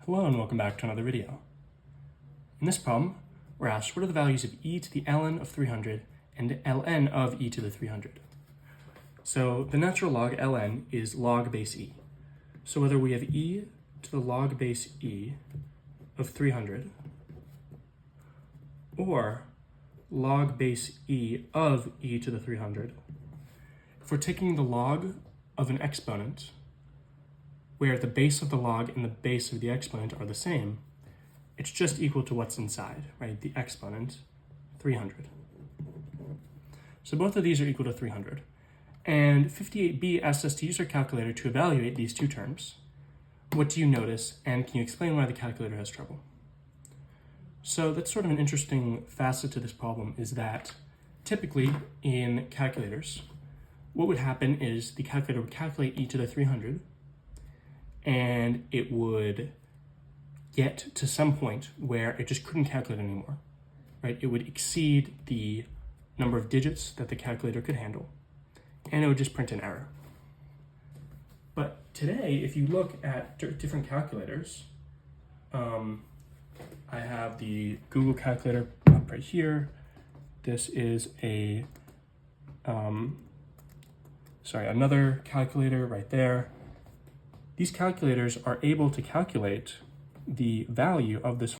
Hello and welcome back to another video. In this problem, we're asked what are the values of e to the ln of 300 and ln of e to the 300. So the natural log ln is log base e. So whether we have e to the log base e of 300 or log base e of e to the 300, if we're taking the log of an exponent where the base of the log and the base of the exponent are the same, it's just equal to what's inside, right? The exponent, 300. So both of these are equal to 300. And 58b asks us to use our calculator to evaluate these two terms. What do you notice, and can you explain why the calculator has trouble? So that's sort of an interesting facet to this problem, is that typically in calculators, what would happen is the calculator would calculate e to the 300, and it would get to some point where it just couldn't calculate anymore, right? It would exceed the number of digits that the calculator could handle, and it would just print an error. But today, if you look at different calculators, I have the Google calculator up right here. This is another calculator right there. These calculators are able to calculate the value of this